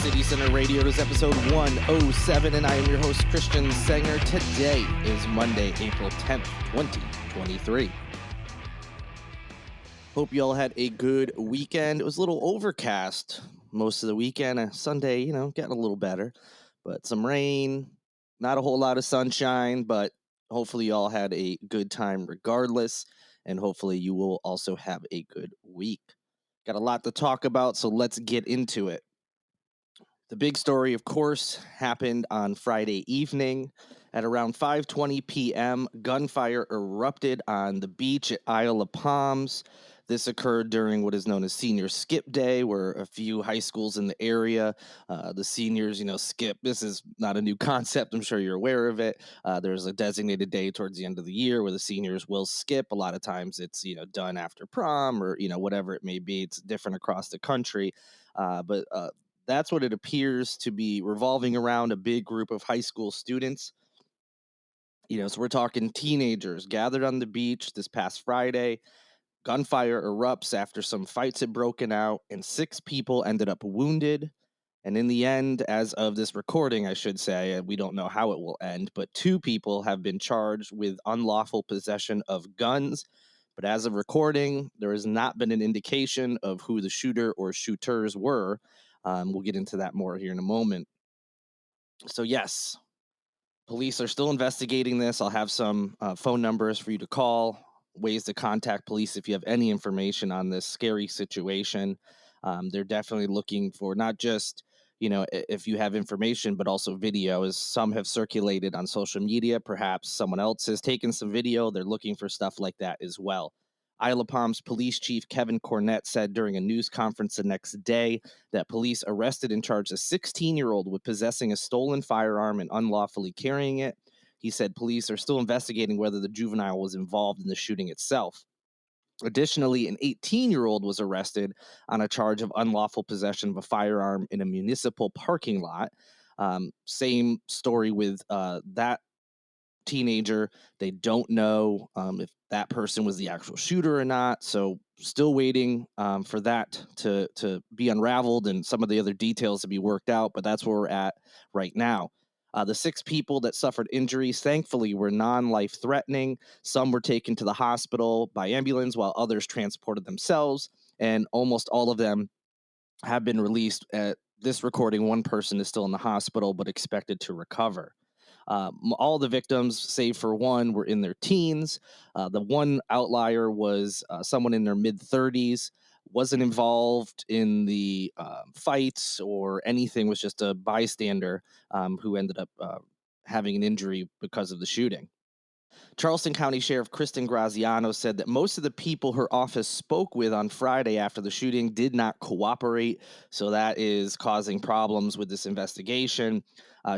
City Center Radio. It is episode 107, and I am your host, Christian Sanger. Today is Monday, April 10th, 2023. Hope you all had a good weekend. It was a little overcast most of the weekend. Sunday, getting a little better, but some rain, not a whole lot of sunshine, but hopefully you all had a good time regardless, and hopefully you will also have a good week. Got a lot to talk about, so let's get into it. The big story, of course, happened on Friday evening. At around 5:20 p.m., gunfire erupted on the beach at Isle of Palms. This occurred during what is known as Senior Skip Day, where a few high schools in the area, the seniors, skip. This is not a new concept. I'm sure you're aware of it. There's a designated day towards the end of the year where the seniors will skip. A lot of times it's, done after prom or, whatever it may be. It's different across the country. But that's what it appears to be revolving around, a big group of high school students. So we're talking teenagers gathered on the beach this past Friday. Gunfire erupts after some fights had broken out, and 6 people ended up wounded. And in the end, as of this recording, I should say, we don't know how it will end, but 2 people have been charged with unlawful possession of guns. But as of recording, there has not been an indication of who the shooter or shooters were. We'll get into that more here in a moment. So yes, police are still investigating this. I'll have some phone numbers for you to call, ways to contact police if you have any information on this scary situation. They're definitely looking for not just, if you have information, but also video, as some have circulated on social media. Perhaps someone else has taken some video. They're looking for stuff like that as well. Isle of Palms Police Chief Kevin Cornett said during a news conference the next day that police arrested and charged a 16-year-old with possessing a stolen firearm and unlawfully carrying it. He said police are still investigating whether the juvenile was involved in the shooting itself. Additionally, an 18-year-old was arrested on a charge of unlawful possession of a firearm in a municipal parking lot. Same story with that teenager. They don't know if that person was the actual shooter or not. So still waiting for that to be unraveled and some of the other details to be worked out. But that's where we're at right now. The 6 people that suffered injuries, thankfully, were non-life threatening. Some were taken to the hospital by ambulance, while others transported themselves. And almost all of them have been released. At this recording, 1 person is still in the hospital, but expected to recover. All the victims, save for 1, were in their teens. The one outlier was someone in their mid-30s, wasn't involved in the fights or anything, was just a bystander who ended up having an injury because of the shooting. Charleston County Sheriff Kristen Graziano said that most of the people her office spoke with on Friday after the shooting did not cooperate, so that is causing problems with this investigation.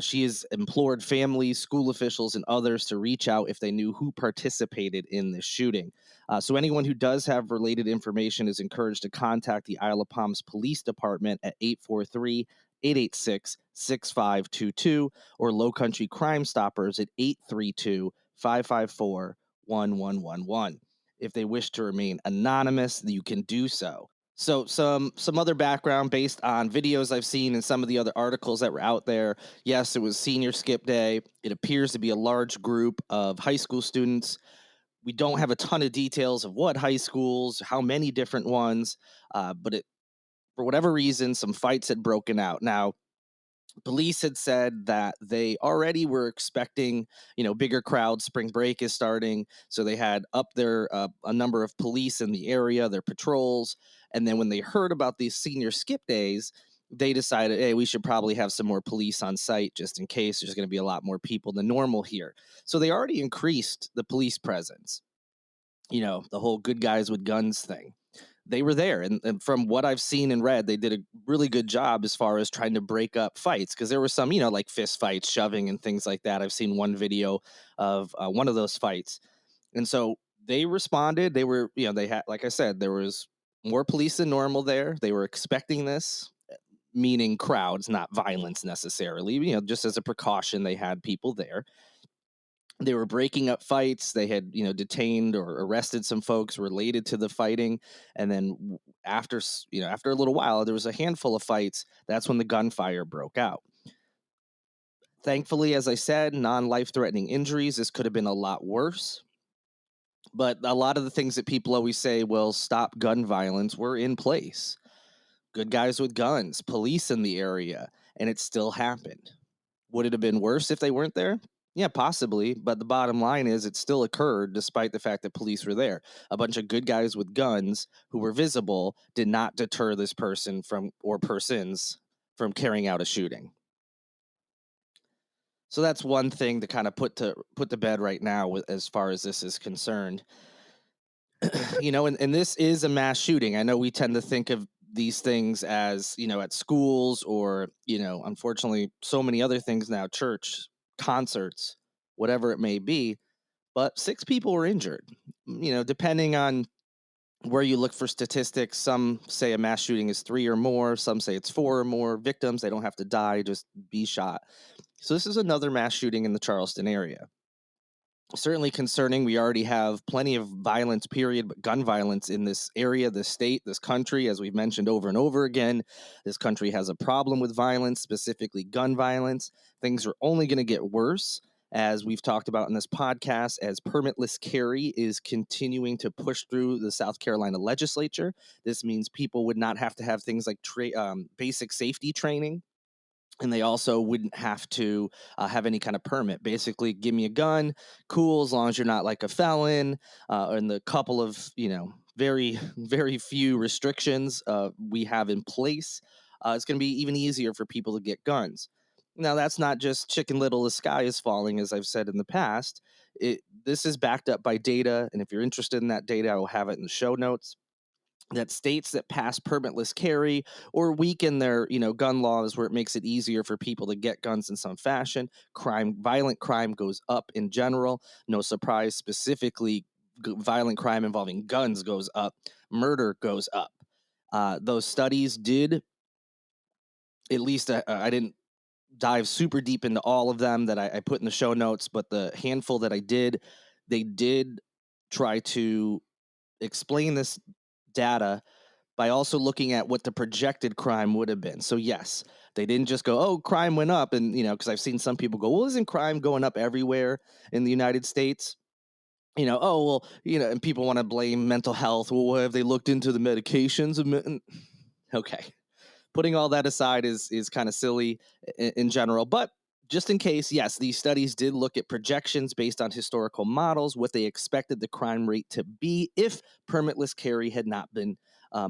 She has implored families, school officials, and others to reach out if they knew who participated in this shooting. So anyone who does have related information is encouraged to contact the Isle of Palms Police Department at 843-886-6522 or Low Country Crime Stoppers at 832-554-1111. If they wish to remain anonymous, you can do so. So some other background based on videos I've seen and some of the other articles that were out there. Yes, it was Senior Skip Day. It appears to be a large group of high school students. We don't have a ton of details of what high schools, how many different ones, but for whatever reason, some fights had broken out. Now, police had said that they already were expecting, bigger crowds. Spring break is starting, so they had up their a number of police in the area, their patrols. And then when they heard about these Senior Skip Days, they decided, hey, we should probably have some more police on site just in case there's going to be a lot more people than normal here. So they already increased the police presence. The whole good guys with guns thing. They were there. And from what I've seen and read, they did a really good job as far as trying to break up fights, because there were some, like fist fights, shoving and things like that. I've seen one video of one of those fights. And so they responded. They were, they had, like I said, there was more police than normal there. They were expecting this, meaning crowds, not violence necessarily. Just as a precaution, they had people there. They were breaking up fights. They had, detained or arrested some folks related to the fighting. And then after, after a little while, there was a handful of fights. That's when the gunfire broke out. Thankfully, as I said, non-life threatening injuries. This could have been a lot worse. But a lot of the things that people always say will stop gun violence were in place. Good guys with guns, police in the area, and it still happened. Would it have been worse if they weren't there? Yeah, possibly. But the bottom line is it still occurred despite the fact that police were there. A bunch of good guys with guns who were visible did not deter this person from, or persons from carrying out a shooting. So that's one thing to kind of put to bed right now as far as this is concerned. And this is a mass shooting. I know we tend to think of these things as, at schools or, unfortunately, so many other things now, church, concerts, whatever it may be. But 6 people were injured. Depending on where you look for statistics, some say a mass shooting is 3 or more, some say it's 4 or more victims. They don't have to die, just be shot. So this is another mass shooting in the Charleston area. Certainly concerning. We already have plenty of violence, period, but gun violence in this area, this state, this country, as we've mentioned over and over again. This country has a problem with violence, specifically gun violence. Things are only going to get worse, as we've talked about in this podcast, as permitless carry is continuing to push through the South Carolina legislature. This means people would not have to have things like basic safety training, and they also wouldn't have to have any kind of permit. Basically, give me a gun, cool, as long as you're not like a felon, and the couple of, very, very few restrictions we have in place. It's going to be even easier for people to get guns. Now, that's not just chicken little, the sky is falling, as I've said in the past. This is backed up by data, and if you're interested in that data, I will have it in the show notes. That states that pass permitless carry or weaken their, gun laws where it makes it easier for people to get guns in some fashion, violent crime goes up in general. No surprise, specifically violent crime involving guns goes up, murder goes up. Those studies did, at least I didn't dive super deep into all of them that I put in the show notes, but the handful that I did, they did try to explain this data by also looking at what the projected crime would have been. So yes, they didn't just go, oh, crime went up. And, because I've seen some people go, well, isn't crime going up everywhere in the United States? Oh, well, and people want to blame mental health. Well, have they looked into the medications? Okay. Putting all that aside is kind of silly in general, but just in case, yes, these studies did look at projections based on historical models, what they expected the crime rate to be if permitless carry had not been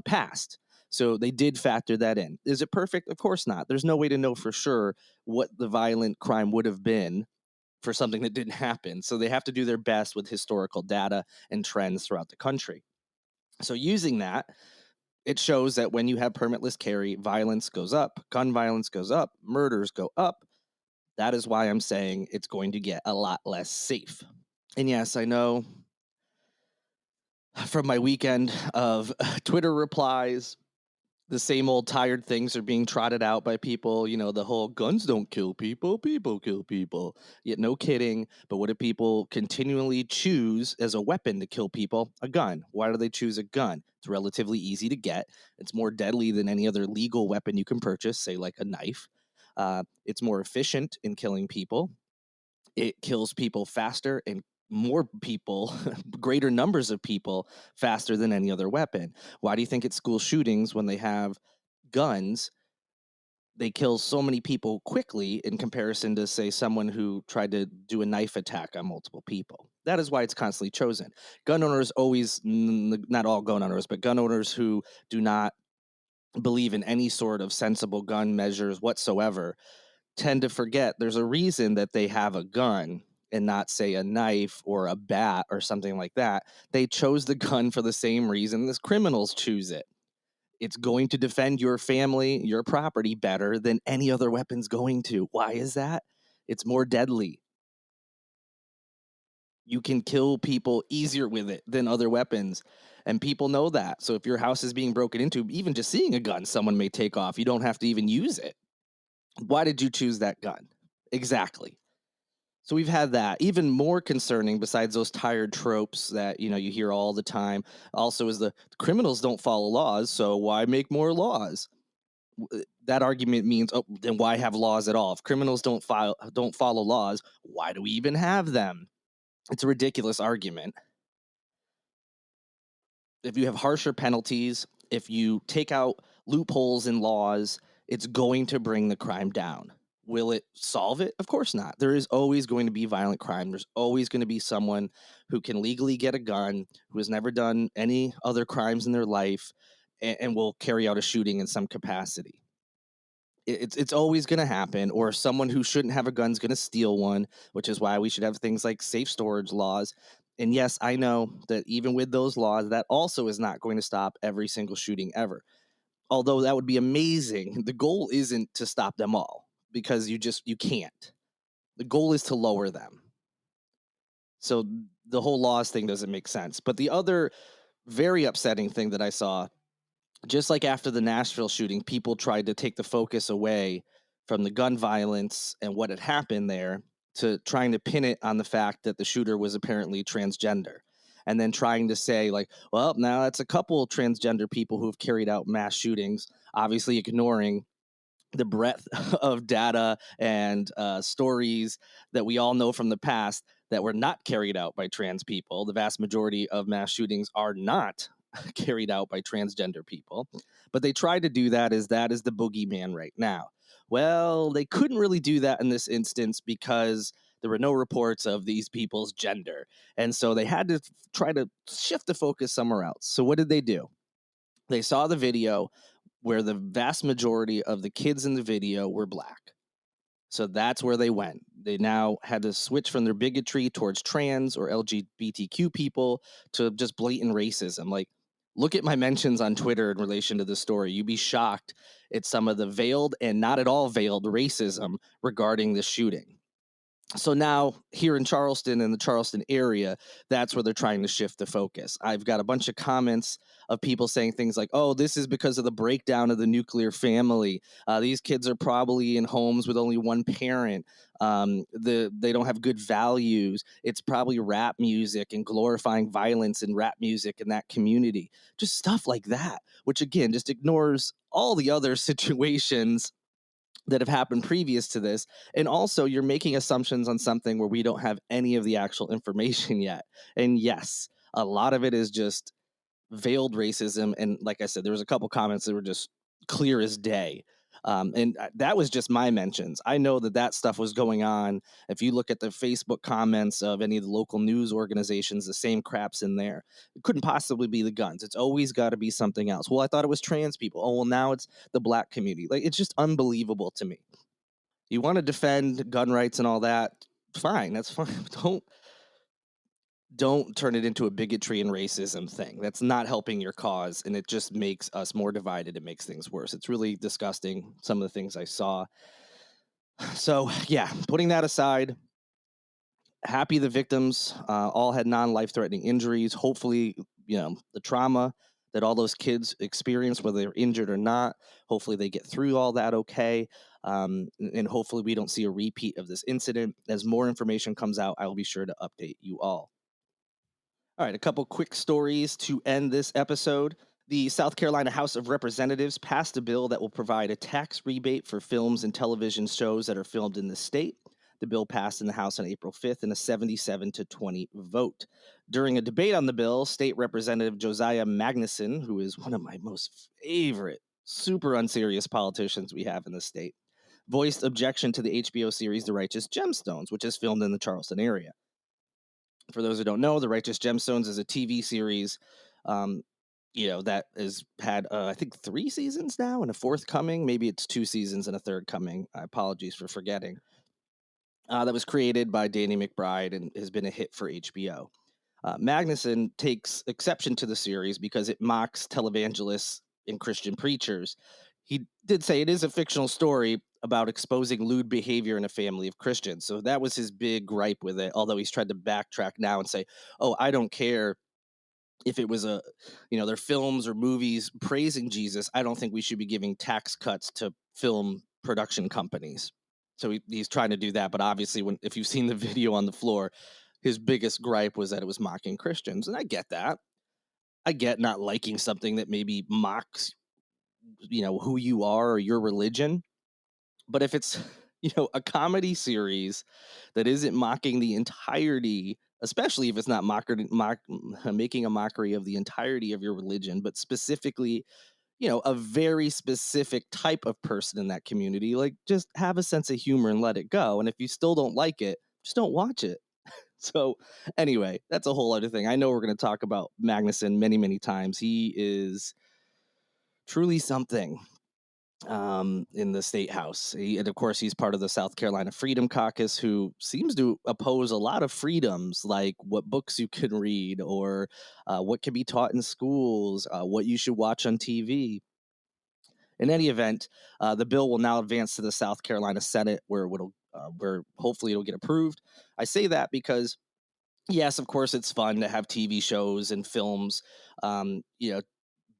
passed. So they did factor that in. Is it perfect? Of course not. There's no way to know for sure what the violent crime would have been for something that didn't happen. So they have to do their best with historical data and trends throughout the country. So using that, it shows that when you have permitless carry, violence goes up, gun violence goes up, murders go up. That is why I'm saying it's going to get a lot less safe. And yes, I know from my weekend of Twitter replies, the same old tired things are being trotted out by people. The whole guns don't kill people, people kill people. Yet no kidding. But what do people continually choose as a weapon to kill people? A gun. Why do they choose a gun? It's relatively easy to get. It's more deadly than any other legal weapon you can purchase, say like a knife. It's more efficient in killing people. It kills people faster and more people, greater numbers of people faster than any other weapon. Why do you think at school shootings, when they have guns, they kill so many people quickly in comparison to, say, someone who tried to do a knife attack on multiple people? That is why it's constantly chosen. Gun owners always, not all gun owners, but gun owners who do not believe in any sort of sensible gun measures whatsoever tend to forget there's a reason that they have a gun and not, say, a knife or a bat or something like that. They chose the gun for the same reason as criminals choose it. It's going to defend your family, your property better than any other weapon's going to. Why is that? It's more deadly. You can kill people easier with it than other weapons. And people know that. So if your house is being broken into, even just seeing a gun, someone may take off. You don't have to even use it. Why did you choose that gun? Exactly. So we've had that. Even more concerning, besides those tired tropes that you hear all the time, also is the criminals don't follow laws, so why make more laws? That argument means, oh, then why have laws at all? If criminals don't follow laws, why do we even have them? It's a ridiculous argument. If you have harsher penalties, if you take out loopholes in laws, it's going to bring the crime down. Will it solve it? Of course not. There is always going to be violent crime. There's always going to be someone who can legally get a gun, who has never done any other crimes in their life, and will carry out a shooting in some capacity. It's always going to happen, or someone who shouldn't have a gun is going to steal one, which is why we should have things like safe storage laws. And yes, I know that even with those laws, that also is not going to stop every single shooting ever. Although that would be amazing. The goal isn't to stop them all, because you can't. The goal is to lower them. So the whole laws thing doesn't make sense. But the other very upsetting thing that I saw, just like after the Nashville shooting, people tried to take the focus away from the gun violence and what had happened there, to trying to pin it on the fact that the shooter was apparently transgender. And then trying to say, like, well, now that's a couple transgender people who've carried out mass shootings, obviously ignoring the breadth of data and stories that we all know from the past that were not carried out by trans people. The vast majority of mass shootings are not carried out by transgender people, but they tried to do that as that is the boogeyman right now. Well, they couldn't really do that in this instance because there were no reports of these people's gender. And so they had to try to shift the focus somewhere else. So what did they do? They saw the video where the vast majority of the kids in the video were black. So that's where they went. They now had to switch from their bigotry towards trans or LGBTQ people to just blatant racism. Like, look at my mentions on Twitter in relation to this story. You'd be shocked at some of the veiled and not at all veiled racism regarding the shooting. So now here in Charleston, in the Charleston area, that's where they're trying to shift the focus. I've got a bunch of comments of people saying things like, oh, this is because of the breakdown of the nuclear family. These kids are probably in homes with only one parent. They don't have good values. It's probably rap music and glorifying violence in rap music in that community. Just stuff like that, which again just ignores all the other situations that have happened previous to this. And also, you're making assumptions on something where we don't have any of the actual information yet. And yes, a lot of it is just veiled racism. And like I said, there was a couple comments that were just clear as day. And that was just my mentions. I know that that stuff was going on. If you look at the Facebook comments of any of the local news organizations, the same crap's in there. It couldn't possibly be the guns. It's always got to be something else. Well, I thought it was trans people. Oh, well, now it's the black community. Like, it's just unbelievable to me. You want to defend gun rights and all that? Fine, that's fine. Don't turn it into a bigotry and racism thing. That's not helping your cause, and it just makes us more divided. It makes things worse. It's really disgusting, some of the things I saw. So yeah, putting that aside, happy the victims all had non-life-threatening injuries. Hopefully, the trauma that all those kids experience, whether they're injured or not, hopefully they get through all that okay. And hopefully we don't see a repeat of this incident. As more information comes out, I will be sure to update you all. All right, a couple quick stories to end this episode. The South Carolina House of Representatives passed a bill that will provide a tax rebate for films and television shows that are filmed in the state. The bill passed in the House on April 5th in a 77-20 vote. During a debate on the bill, State Representative Josiah Magnuson, who is one of my most favorite, super unserious politicians we have in the state, voiced objection to the HBO series The Righteous Gemstones, which is filmed in the Charleston area. For those who don't know, The Righteous Gemstones is a TV series, that has had, I think, 3 seasons now and a fourth coming. Maybe it's 2 seasons and a third coming. Apologies for forgetting. That was created by Danny McBride and has been a hit for HBO. Magnuson takes exception to the series because it mocks televangelists and Christian preachers. He did say it is a fictional story about exposing lewd behavior in a family of Christians. So that was his big gripe with it, although he's tried to backtrack now and say, oh, I don't care if it was their films or movies praising Jesus. I don't think we should be giving tax cuts to film production companies. So he's trying to do that, but obviously, if you've seen the video on the floor, his biggest gripe was that it was mocking Christians, and I get that. I get not liking something that maybe mocks, who you are or your religion. But if it's, a comedy series that isn't mocking the entirety, especially if it's not making a mockery of the entirety of your religion, but specifically, a very specific type of person in that community, like just have a sense of humor and let it go. And if you still don't like it, just don't watch it. So anyway, that's a whole other thing. I know we're going to talk about Magnuson many, many times. He is truly something in the state house. And of course, he's part of the South Carolina Freedom Caucus, who seems to oppose a lot of freedoms, like what books you can read or what can be taught in schools, what you should watch on TV. In any event, the bill will now advance to the South Carolina Senate, where hopefully it'll get approved. I say that because, yes, of course, it's fun to have TV shows and films, um, you know,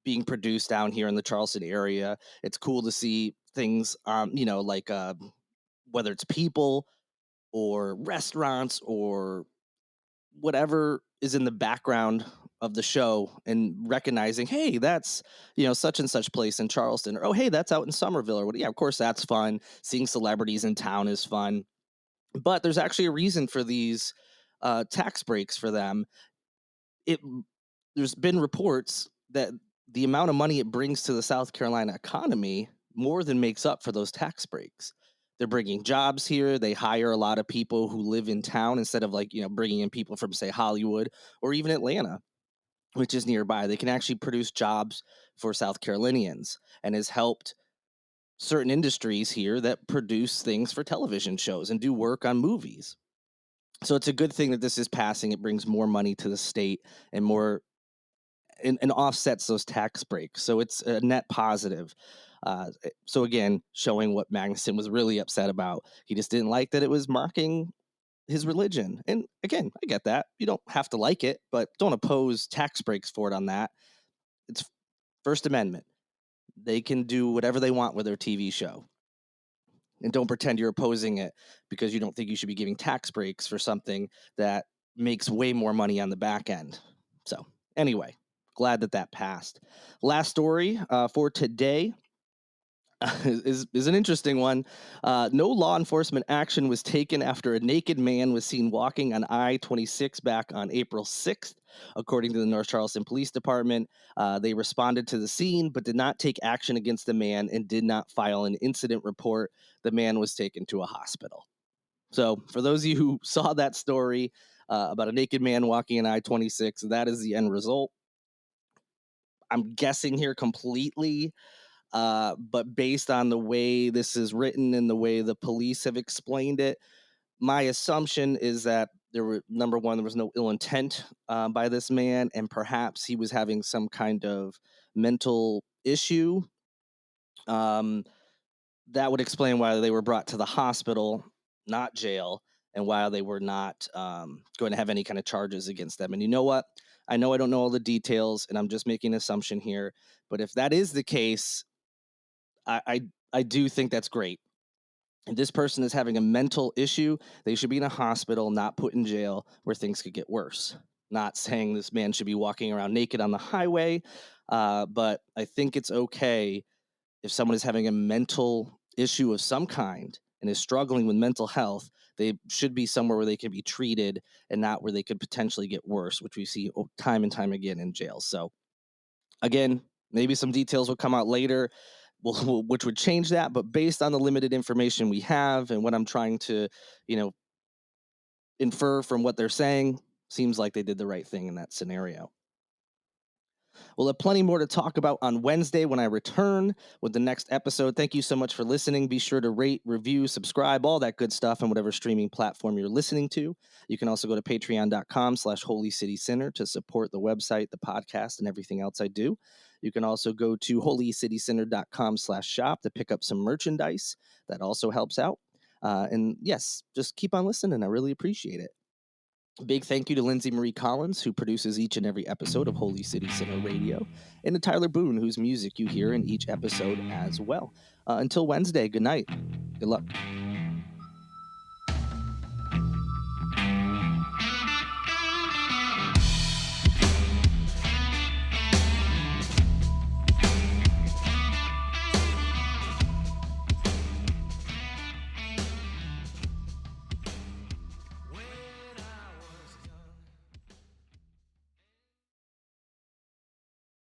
being produced down here in the Charleston area. It's cool to see things, like whether it's people or restaurants or whatever is in the background of the show, and recognizing, hey, that's, such and such place in Charleston, or oh, hey, that's out in Somerville, or what. Yeah, of course, that's fun. Seeing celebrities in town is fun, but there's actually a reason for these tax breaks for them. it there's been reports that the amount of money it brings to the South Carolina economy more than makes up for those tax breaks. They're bringing jobs here. They hire a lot of people who live in town instead of, like, bringing in people from, say, Hollywood or even Atlanta, which is nearby. They can actually produce jobs for South Carolinians, and has helped certain industries here that produce things for television shows and do work on movies. So it's a good thing that this is passing. It brings more money to the state and more, and offsets those tax breaks. So it's a net positive. So again, showing what Magnuson was really upset about. He just didn't like that it was mocking his religion. And again, I get that. You don't have to like it, but don't oppose tax breaks for it on that. It's First Amendment. They can do whatever they want with their TV show. And don't pretend you're opposing it because you don't think you should be giving tax breaks for something that makes way more money on the back end. So anyway, glad that passed. Last story for today is an interesting one. No law enforcement action was taken after a naked man was seen walking on I-26 back on April 6th, according to the North Charleston Police Department. They responded to the scene, but did not take action against the man and did not file an incident report. The man was taken to a hospital. So, for those of you who saw that story about a naked man walking on I-26, that is the end result. I'm guessing here completely, but based on the way this is written and the way the police have explained it, my assumption is that number one, there was no ill intent by this man, and perhaps he was having some kind of mental issue. Um, that would explain why they were brought to the hospital, not jail, and why they were not going to have any kind of charges against them. And you know what? I know I don't know all the details, and I'm just making an assumption here. But if that is the case, I do think that's great. If this person is having a mental issue, they should be in a hospital, not put in jail where things could get worse. Not saying this man should be walking around naked on the highway, but I think it's okay if someone is having a mental issue of some kind and is struggling with mental health. They should be somewhere where they can be treated and not where they could potentially get worse, which we see time and time again in jail. So again, maybe some details will come out later, which would change that. But based on the limited information we have and what I'm trying to, infer from what they're saying, seems like they did the right thing in that scenario. We'll have plenty more to talk about on Wednesday when I return with the next episode. Thank you so much for listening. Be sure to rate, review, subscribe, all that good stuff on whatever streaming platform you're listening to. You can also go to patreon.com/Holy City Center to support the website, the podcast, and everything else I do. You can also go to holycitycenter.com/shop to pick up some merchandise. That also helps out. And yes, just keep on listening. I really appreciate it. Big thank you to Lindsay Marie Collins, who produces each and every episode of Holy City Center Radio, and to Tyler Boone, whose music you hear in each episode as well. Until Wednesday, good night. Good luck.